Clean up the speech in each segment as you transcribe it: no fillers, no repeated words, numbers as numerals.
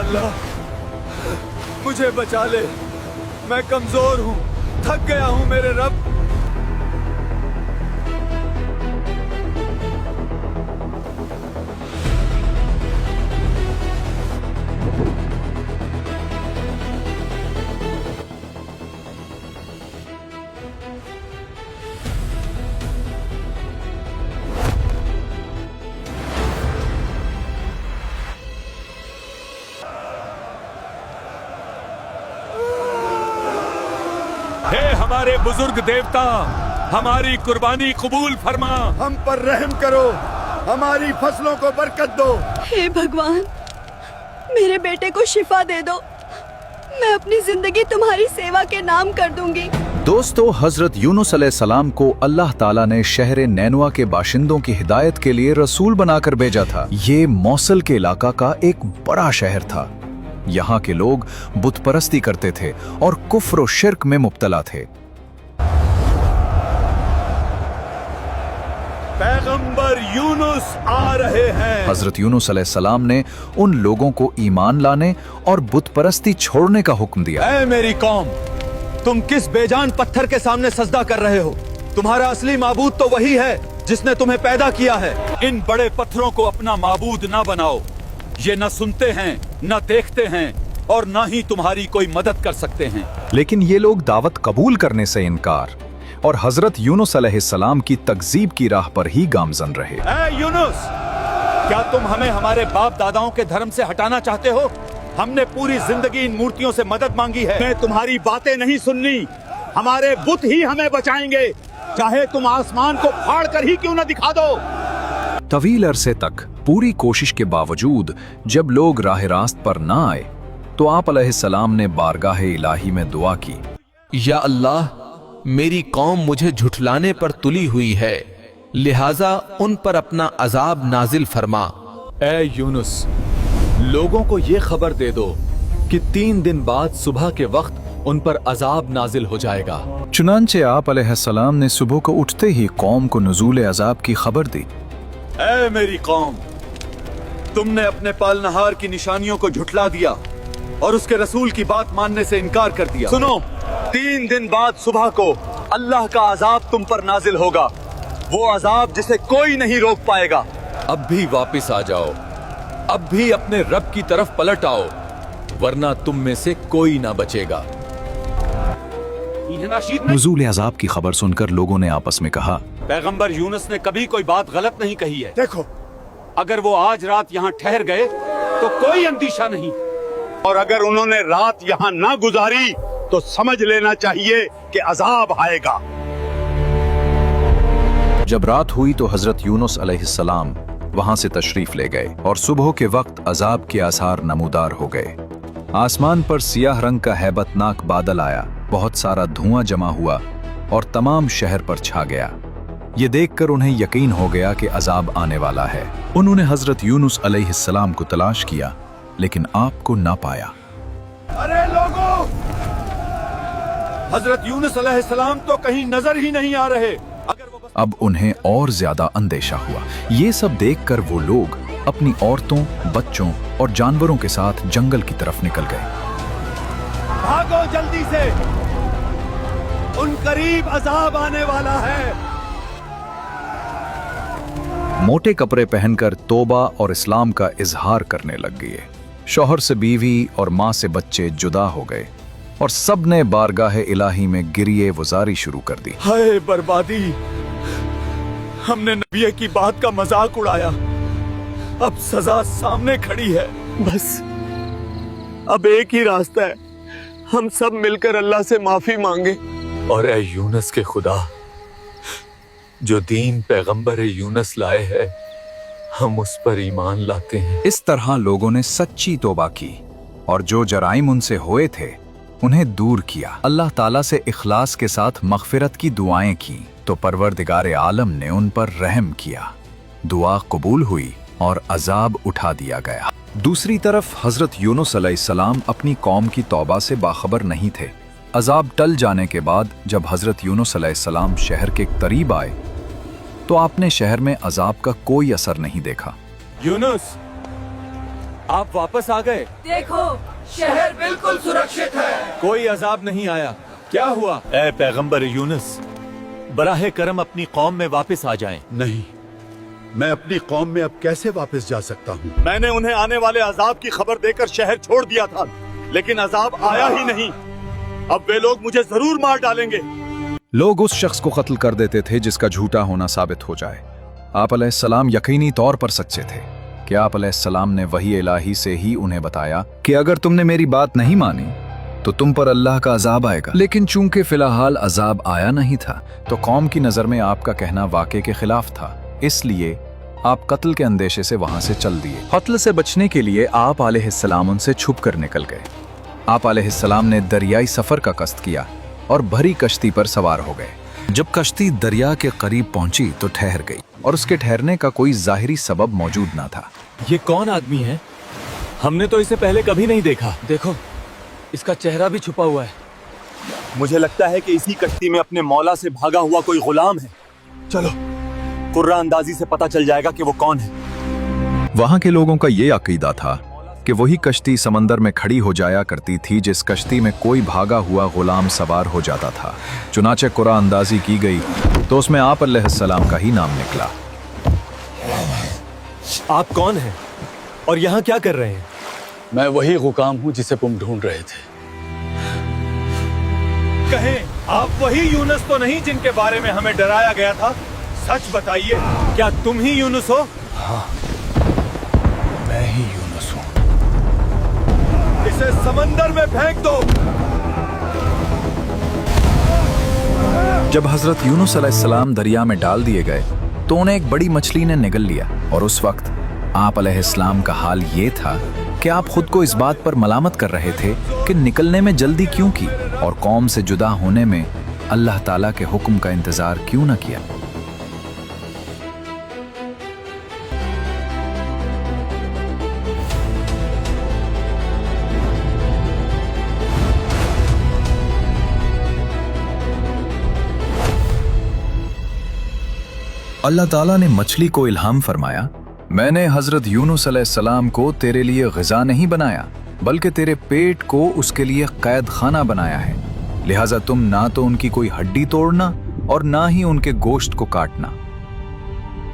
अल्लाह मुझे बचा ले, मैं कमजोर हूँ, थक गया हूँ मेरे रब। हे हमारे बुजुर्ग देवता, हमारी कुर्बानी कबूल फरमा। हम पर रहम करो, हमारी फसलों को बरकत दो। हे भगवान, मेरे बेटे को शिफा दे दो, मैं अपनी जिंदगी तुम्हारी सेवा के नाम कर दूंगी। दोस्तों, हजरत यूनुस अलैहिस्सलाम को अल्लाह ताला ने शहर नैनवा के बाशिंदों की हिदायत के लिए रसूल बनाकर भेजा था। ये मौसल के इलाका का एक बड़ा शहर था। यहाँ के लोग बुत परस्ती करते थे और कुफ्र और शिर्क में मुब्तला थे। पैगंबर यूनुस आ रहे हैं। हजरत यूनुस अलैहिस्सलाम ने उन लोगों को ईमान लाने और बुत परस्ती छोड़ने का हुक्म दिया। ऐ मेरी कौम, तुम किस बेजान पत्थर के सामने सजदा कर रहे हो? तुम्हारा असली माबूद तो वही है जिसने तुम्हें पैदा किया है। इन बड़े पत्थरों को अपना माबूद ना बनाओ, ये न सुनते हैं, न देखते हैं और न ही तुम्हारी कोई मदद कर सकते हैं। लेकिन ये लोग दावत कबूल करने से इनकार और हजरत यूनुस अलैहिस्सलाम की तकजीब की राह पर ही गामजन रहे। ऐ यूनुस, क्या तुम हमें हमारे बाप दादाओं के धर्म से हटाना चाहते हो? हमने पूरी जिंदगी इन मूर्तियों से मदद मांगी है। मैं तुम्हारी बातें नहीं सुननी, हमारे बुत ही हमें बचाएंगे, चाहे तुम आसमान को फाड़ कर ही क्यों न दिखा दो। तवील अरसे तक पूरी कोशिश के बावजूद जब लोग राह रास्त पर न आए तो आप अलैहिस्सलाम ने बारगाह इलाही में दुआ की। या अल्लाह, मेरी कौम मुझे झुठलाने पर तुली हुई है, लिहाजा उन पर अपना अजाब नाजिल फरमा। ऐ यूनुस, लोगों को ये खबर दे दो कि 3 दिन बाद सुबह के वक्त उन पर अजाब नाजिल हो जाएगा। चुनांचे आप अलैहिस्सलाम ने सुबह को उठते ही कौम को नुज़ूल अजाब की खबर दी। ऐ मेरी कौम, तुमने अपने पालनहार की निशानियों को झुठला दिया और उसके रसूल की बात मानने से इनकार कर दिया। सुनो, 3 दिन बाद सुबह को अल्लाह का अजाब तुम पर नाजिल होगा, वो अजाब जिसे कोई नहीं रोक पाएगा। अब भी वापिस आ जाओ, अब भी अपने रब की तरफ पलट आओ, वरना तुम में से कोई ना बचेगा। नुज़ूल अजाब की खबर सुनकर लोगों ने आपस में कहा, पैगंबर यूनुस ने कभी कोई बात गलत नहीं कही है। देखो, अगर वो आज रात यहाँ ठहर गए तो कोई अंदेशा नहीं, और अगर उन्होंने रात यहाँ ना गुजारी तो समझ लेना चाहिए कि अजाब आएगा। जब रात हुई तो हजरत यूनुस अलैहिस्सलाम वहां से तशरीफ ले गए और सुबह के वक्त अजाब के आसार नमूदार हो गए। आसमान पर सियाह रंग का हैबतनाक बादल आया, बहुत सारा धुआं जमा हुआ और तमाम शहर पर छा गया। ये देखकर उन्हें यकीन हो गया कि अजाब आने वाला है। उन्होंने हजरत यूनुस अलैहिस्सलाम को तलाश किया, लेकिन आपको ना पाया। अरे लोगों, हजरत यूनुस अलैहिस्सलाम तो कहीं नजर ही नहीं आ रहे। अब उन्हें और ज्यादा अंदेशा हुआ। ये सब देखकर वो लोग अपनी औरतों, बच्चों और जानवरों के साथ जंगल की तरफ निकल गए। भागो जल्दी से, उन करीब अजाब आने वाला है। मोटे कपड़े पहनकर तौबा और इस्लाम का इजहार करने लग गए। शौहर से बीवी और माँ से बच्चे जुदा हो गए और सब ने बारगाह इलाही में गिरिए वजारी शुरू कर दी। हाय बर्बादी, हमने नबी की बात का मजाक उड़ाया, अब सजा सामने खड़ी है। बस अब एक ही रास्ता है, हम सब मिलकर अल्लाह से माफी मांगे। और ऐ यूनुस के खुदा, जो दीन पैगंबर यूनुस लाए है, हम उस पर ईमान लाते हैं। इस तरह लोगों ने सच्ची तौबा की और जो जराइम उनसे हुए थे उन्हें दूर किया। अल्लाह ताला से इखलास के साथ मगफिरत की दुआएं की तो परवरदिगार आलम ने उन पर रहम किया। दुआ कबूल हुई और अजाब उठा दिया गया। दूसरी तरफ हजरत यूनुस अलैहिस्सलाम अपनी कौम की तौबा से बाखबर नहीं थे। अजाब टल जाने के बाद जब हजरत यूनुस अलैहिस्सलाम शहर के करीब आए तो आपने शहर में अजाब का कोई असर नहीं देखा। यूनुस, आप वापस आ गए? देखो, शहर बिल्कुल सुरक्षित है, कोई अजाब नहीं आया। क्या हुआ? ए पैगंबर यूनुस, बराह करम अपनी कौम में वापस आ जाएं। नहीं, मैं अपनी कौम में अब कैसे वापस जा सकता हूँ? मैंने उन्हें आने वाले अजाब की खबर देकर शहर छोड़ दिया था, लेकिन अजाब आया ही नहीं। अब वे लोग मुझे जरूर मार डालेंगे। लोग उस शख्स को कत्ल कर देते थे जिसका झूठा होना साबित हो जाए। आप अलैहिस्सलाम यकीनी तौर पर सच्चे थे कि आप अलैहिस्सलाम ने वही इलाही से ही उन्हें बताया कि अगर तुमने मेरी बात नहीं मानी तो तुम पर अल्लाह का अजाब आएगा। लेकिन चूंकि फिलहाल अजाब आया नहीं था तो कौम की नजर में आपका कहना वाक़े के खिलाफ था, इसलिए आप कत्ल के अंदेशे से वहां से चल दिए। कत्ल से बचने के लिए आप अलैहिस्सलाम उनसे छुप कर निकल गए। आप अलैहिस्सलाम ने दरियाई सफर का कस्त किया और भरी कश्ती पर सवार हो गए। जब कश्ती दरिया के करीब पहुंची तो ठहर गई और उसके ठहरने का कोई जाहिरी सबब मौजूद ना था। ये कौन आदमी है? हमने तो इसे पहले कभी नहीं देखा। देखो, इसका चेहरा भी छुपा हुआ है। मुझे लगता है कि इसी कश्ती में अपने मौला से भागा हुआ कोई गुलाम है। चलो, कुर्रा अंदाजी से पता चल जाएगा कि वो कौन है। वहां के लोगों का ये अकीदा था कि वही कश्ती समंदर में खड़ी हो जाया करती थी जिस कश्ती में कोई भागा हुआ गुलाम सवार हो जाता था। चुनाचे कुर्रा अंदाजी की गई तो उसमें आप अलैहिस्सलाम का ही नाम निकला। आप कौन हैं और यहाँ क्या कर रहे हैं? मैं वही गुलाम हूँ जिसे तुम ढूंढ रहे थे। कहें, आप वही यूनुस तो नहीं जिनके बारे में हमें डराया गया था? सच बताइए, क्या तुम ही यूनुस हो? मैं ही यूनुस हूँ। इसे समंदर में फेंक दो। जब हजरत यूनुस अलैहिस्सलाम दरिया में डाल दिए गए तो उन्हें एक बड़ी मछली ने निगल लिया और उस वक्त आप अलैहिस्सलाम का हाल ये था कि आप खुद को इस बात पर मलामत कर रहे थे कि निकलने में जल्दी क्यों की और कौम से जुदा होने में अल्लाह ताला के हुक्म का इंतजार क्यों न किया। अल्लाह ताला ने मछली को इल्हाम फरमाया, मैंने हजरत यूनुस अलैहिस्सलाम को तेरे लिए ग़िज़ा नहीं बनाया बल्कि तेरे पेट को उसके लिए कैद खाना बनाया है, लिहाजा तुम ना तो उनकी कोई हड्डी तोड़ना और ना ही उनके गोश्त को काटना।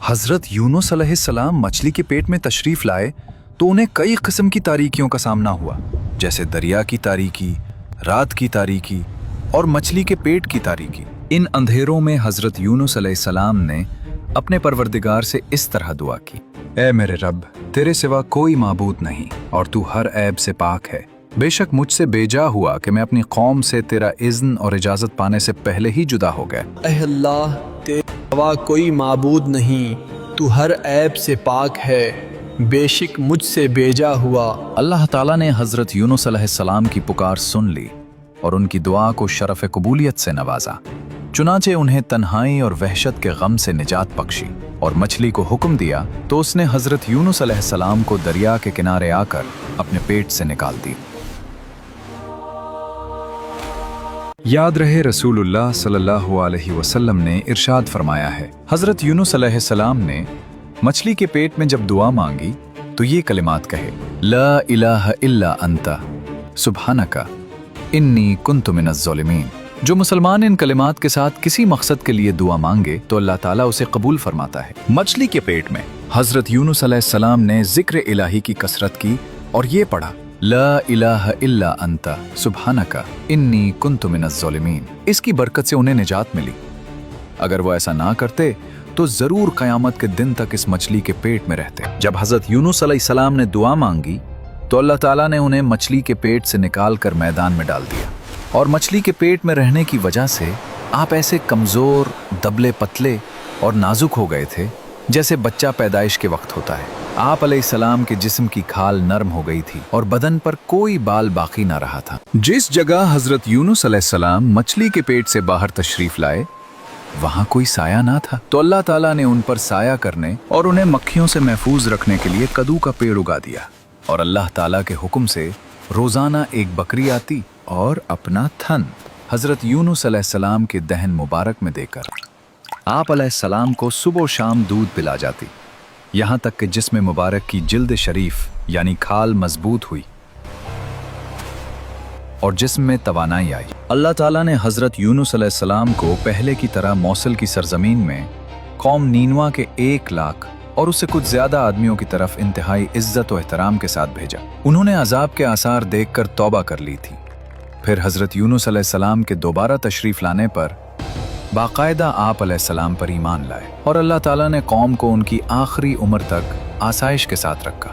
हजरत यूनुस अलैहिस्सलाम मछली के पेट में तशरीफ लाए तो उन्हें कई किस्म की तारीकियों का सामना हुआ, जैसे दरिया की तारीकी, रात की तारीकी और मछली के पेट की तारीकी। इन अंधेरों में हजरत यूनुस अलैहिस्सलाम ने अपने परवरदिगार से इस तरह दुआ की, ऐ मेरे रब, तेरे सिवा कोई माबूद नहीं और तू हर ऐब से पाक है। बेशक मुझसे बेजा हुआ कि मैं अपनी कौम से तेरा इज़्न और इजाज़त पाने से पहले ही जुदा हो गया। ऐ अल्लाह, तेरे सिवा कोई माबूद नहीं, तू हर ऐब से पाक है, बेशक मुझसे बेजा हुआ। अल्लाह ताला ने हजरत यूनुस अलैहिस्सलाम की पुकार सुन ली और उनकी दुआ को शरफ़ कबूलियत से नवाजा। चुनाचे उन्हें तन्हाई और वहशत के गम से निजात बख्शी और मछली को हुक्म दिया तो उसने हजरत यूनुस अलैहिस्सलाम को दरिया के किनारे आकर अपने पेट से निकाल दी। याद रहे, रसूलुल्लाह सल्लल्लाहु अलैहि वसल्लम ने इरशाद फरमाया है, हजरत यूनुस अलैहिस्सलाम ने मछली के पेट में जब दुआ मांगी तो ये कलिमात कहे, ला इलाहा इल्ला अंता सुब्हानका इन्नी कुन्तु मिनज़ ज़ालिमीन। जो मुसलमान इन कलिमात के साथ किसी मकसद के लिए दुआ मांगे तो अल्लाह ताला उसे कबूल फरमाता है। मछली के पेट में हजरत यूनुस अलैहिस्सलाम ने जिक्र इलाही की कसरत की और ये पढ़ा, ला इलाहा इल्ला अंता सुब्हानका इन्नी कुन्तु मिनज़ ज़ालिमीन। इसकी बरकत से उन्हें निजात मिली। अगर वो ऐसा ना करते तो जरूर कयामत के दिन तक इस मछली के पेट में रहते। जब हजरत यूनुस अलैहिस्सलाम ने दुआ मांगी तो अल्लाह ताला ने उन्हें मछली के पेट से निकाल कर मैदान में डाल दिया और मछली के पेट में रहने की वजह से आप ऐसे कमजोर, दबले पतले और नाजुक हो गए थे जैसे बच्चा पैदाइश के वक्त होता है। आप अलैहिस्सलाम के जिस्म की खाल नरम हो गई थी और बदन पर कोई बाल बाकी ना रहा था। जिस जगह हजरत यूनुस अलैहिस्सलाम मछली के पेट से बाहर तशरीफ लाए वहां कोई साया ना था, तो अल्लाह ताला ने उन पर साया करने और उन्हें मक्खियों से महफूज रखने के लिए कद्दू का पेड़ उगा दिया और अल्लाह ताला के हुक्म से रोजाना एक बकरी आती और अपना थन हजरत यूनुस अलैहिस्सलाम के दहन मुबारक में देकर आप अलैहिस्सलाम को सुबह शाम दूध पिला जाती। यहाँ तक कि जिस्म मुबारक की जिल्द शरीफ यानी खाल मजबूत हुई और जिस्म में तवानाई आई। अल्लाह ताला ने हजरत यूनुस अलैहिस्सलाम को पहले की तरह मौसल की सरजमीन में कौम नीनवा के 1 लाख और उससे कुछ ज्यादा आदमियों की तरफ इंतहाई इज्जत और एहतराम के साथ भेजा। उन्होंने अजाब के आसार देखकर तौबा कर ली थी। फिर हजरत यूनुस अलैहिस्सलाम के दोबारा तशरीफ लाने पर बाकायदा आप अलैहिस्सलाम पर ईमान लाए और अल्लाह ताला ने कौम को उनकी आखिरी उम्र तक आसाइश के साथ रखा।